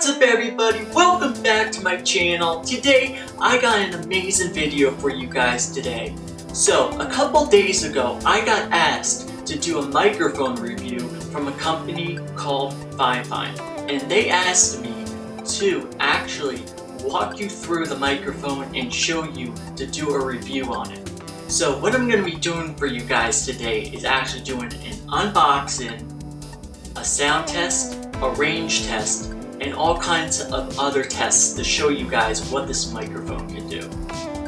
up everybody? Welcome back to my channel. Today I got an amazing video for you guys today. So a couple days ago I got asked to do a microphone review from a company called Fifine, and they asked me to actually walk you through the microphone and show you to do a review on it. So what I'm going to be doing for you guys today is actually doing an unboxing, a sound test, a range test, and all kinds of other tests to show you guys what this microphone can do.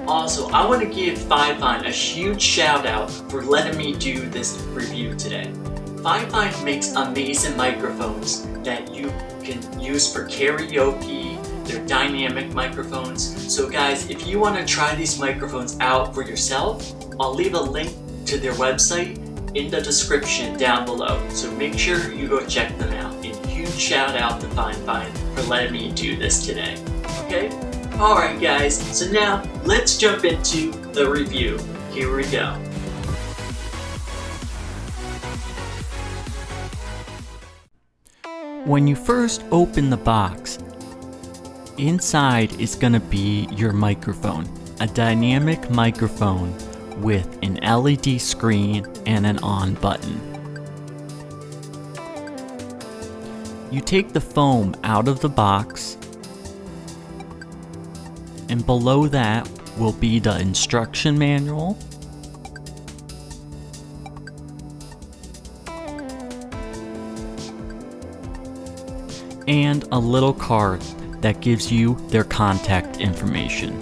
Also, I want to give Fifine a huge shout out for letting me do this review today. Fifine makes amazing microphones that you can use for karaoke. They're dynamic microphones. So guys, if you want to try these microphones out for yourself, I'll leave a link to their website in the description down below. So make sure you go check them out. And huge shout out to Fifine for letting me do this today. Okay? Alright guys, so now let's jump into the review. Here we go. When you first open the box, inside is going to be your microphone, a dynamic microphone with an LED screen and an on button. You take the foam out of the box, and below that will be the instruction manual, and a little card that gives you their contact information.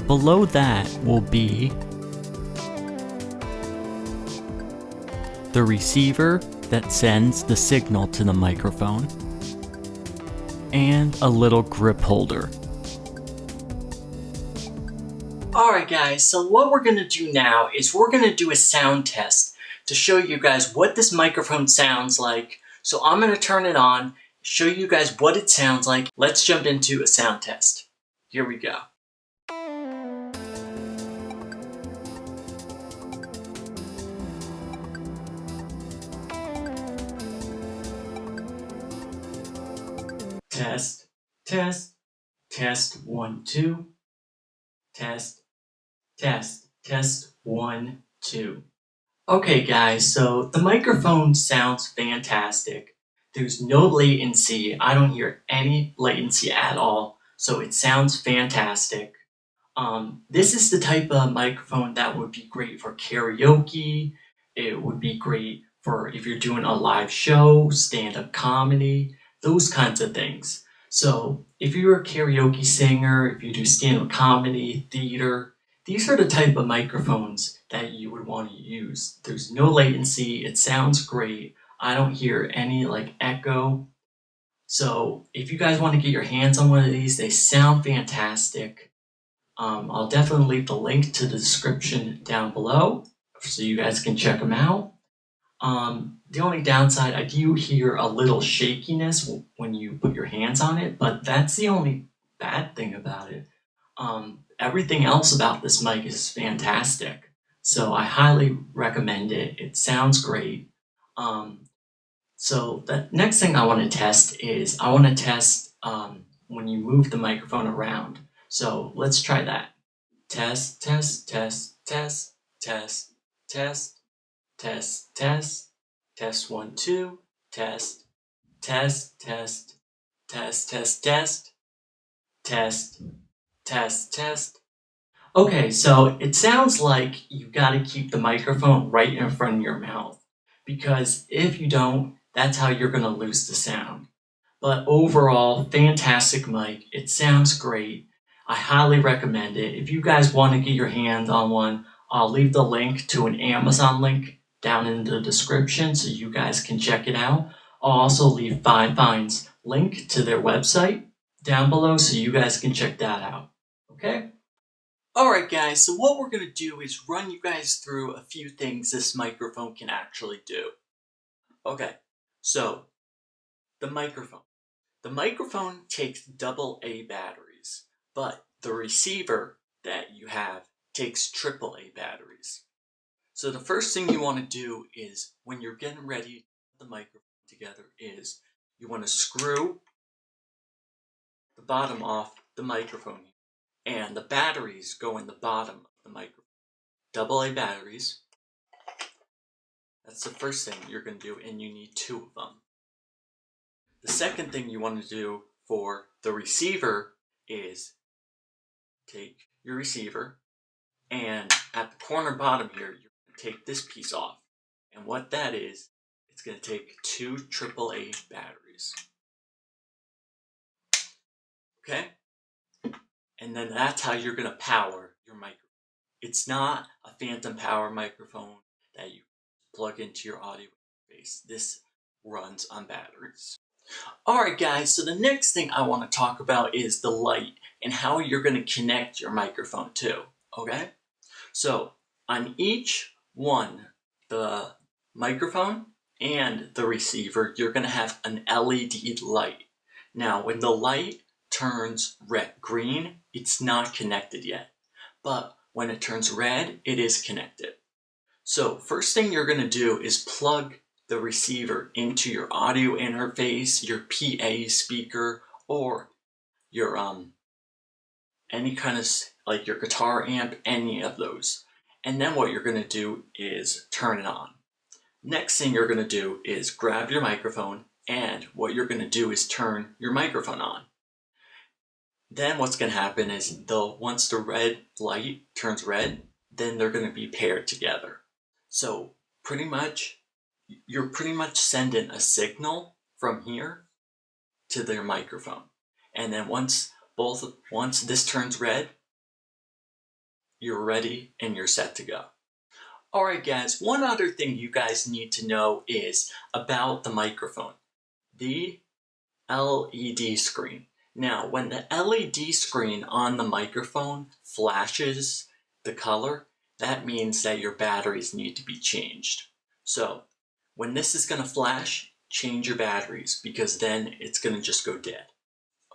Below that will be the receiver that sends the signal to the microphone, and a little grip holder. Alright guys, so what we're going to do now is we're going to do a sound test to show you guys what this microphone sounds like. So I'm going to turn it on, show you guys what it sounds like. Let's jump into a sound test. Here we go. Test, test, test, 1, 2. Test, test, test, 1, 2. Okay guys, so the microphone sounds fantastic. There's no latency. I don't hear any latency at all, so it sounds fantastic. This is the type of microphone that would be great for karaoke. It would be great for if you're doing a live show, stand-up comedy, those kinds of things. So if you're a karaoke singer, if you do stand-up comedy, theater, these are the type of microphones that you would want to use. There's no latency, it sounds great. I don't hear any like echo. So if you guys want to get your hands on one of these, they sound fantastic. I'll definitely leave the link to the description down below so you guys can check them out. The only downside, I do hear a little shakiness when you put your hands on it, but that's the only bad thing about it. Everything else about this mic is fantastic, so I highly recommend it. It sounds great. So the next thing I want to test is I want to test when you move the microphone around. So let's try that. Test, test, test, test, test, test, test, test. Test, 1, 2, test, test, test, test, test, test, test, test, test. Okay, so it sounds like you gotta keep the microphone right in front of your mouth, because if you don't, that's how you're gonna lose the sound. But overall, fantastic mic. It sounds great. I highly recommend it. If you guys want to get your hands on one, I'll leave the link to an Amazon link down in the description so you guys can check it out. I'll also leave Fifine's link to their website down below so you guys can check that out. Okay? Alright guys, so what we're going to do is run you guys through a few things this microphone can actually do. Okay, so the microphone. The microphone takes AA batteries, but the receiver that you have takes AAA batteries. So the first thing you want to do is, when you're getting ready to put the microphone together, is you want to screw the bottom off the microphone, and the batteries go in the bottom of the microphone. AA batteries. That's the first thing you're going to do, and you need 2 of them. The second thing you want to do for the receiver is take your receiver, and at the corner bottom here, you're going to take this piece off. And what that is, it's going to take 2 AAA batteries. Okay? And then that's how you're going to power your microphone. It's not a phantom power microphone that you plug into your audio interface. This runs on batteries. Alright guys, so the next thing I want to talk about is the light and how you're going to connect your microphone to. Okay? So on each one, the microphone and the receiver, you're going to have an LED light. Now when the light turns green, it's not connected yet. But when it turns red, it is connected. So first thing you're going to do is plug the receiver into your audio interface, your PA speaker, or your any kind of, like your guitar amp, any of those. And then what you're going to do is turn it on. Next thing you're going to do is grab your microphone, and what you're going to do is turn your microphone on. Then what's going to happen is once the red light turns red, then they're going to be paired together. So you're pretty much sending a signal from here to their microphone. And then once this turns red, you're ready and you're set to go. Alright guys, one other thing you guys need to know is about the microphone. The LED screen. Now, when the LED screen on the microphone flashes the color, that means that your batteries need to be changed. So, when this is going to flash, change your batteries, because then it's going to just go dead.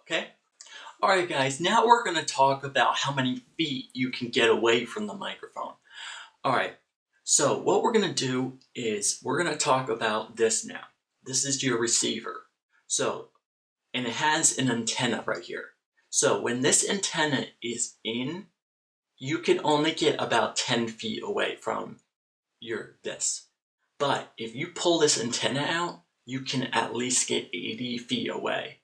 Okay? Alright guys, now we're going to talk about how many feet you can get away from the microphone. Alright, so what we're going to do is we're going to talk about this now. This is your receiver. And it has an antenna right here. So when this antenna is in, you can only get about 10 feet away from this. But if you pull this antenna out, you can at least get 80 feet away.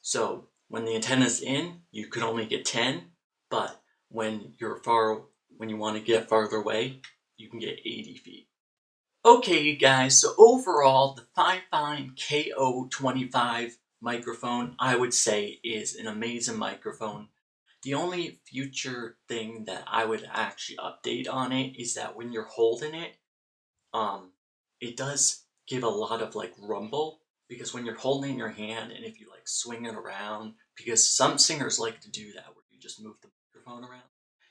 So when the antenna is in, you can only get 10, but when you want to get farther away, you can get 80 feet. Okay, you guys, so overall, the Fifine K025 microphone, I would say, is an amazing microphone. The only future thing that I would actually update on it is that when you're holding it, it does give a lot of like rumble, because when you're holding it in your hand and if you like swing it around, because some singers like to do that where you just move the microphone around,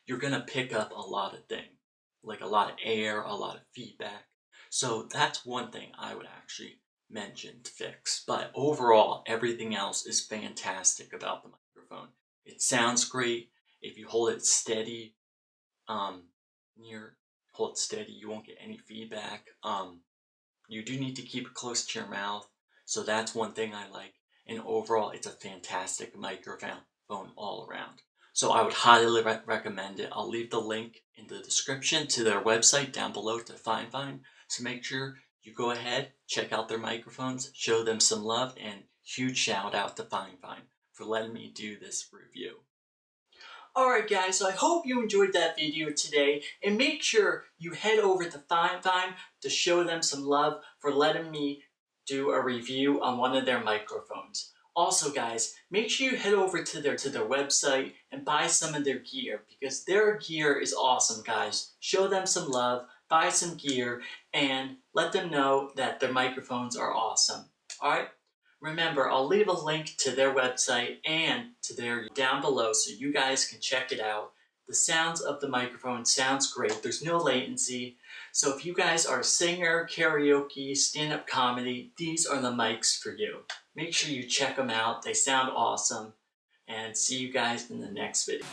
you're gonna pick up a lot of things, like a lot of air, a lot of feedback. So that's one thing I would actually mention to fix. But overall, everything else is fantastic about the microphone. It sounds great. If you hold it steady, you won't get any feedback. You do need to keep it close to your mouth. So that's one thing I like. And overall, it's a fantastic microphone all around. So I would highly recommend it. I'll leave the link in the description to their website down below to Fifine. So make sure you go ahead, check out their microphones, show them some love, and huge shout out to Fifine for letting me do this review. Alright guys, so I hope you enjoyed that video today, and make sure you head over to Fifine to show them some love for letting me do a review on one of their microphones. Also guys, make sure you head over to their website and buy some of their gear, because their gear is awesome guys. Show them some love, buy some gear, and let them know that their microphones are awesome. Alright? Remember, I'll leave a link to their website and to their down below so you guys can check it out. The sounds of the microphone sounds great. There's no latency. So if you guys are a singer, karaoke, stand-up comedy, these are the mics for you. Make sure you check them out. They sound awesome. And see you guys in the next video.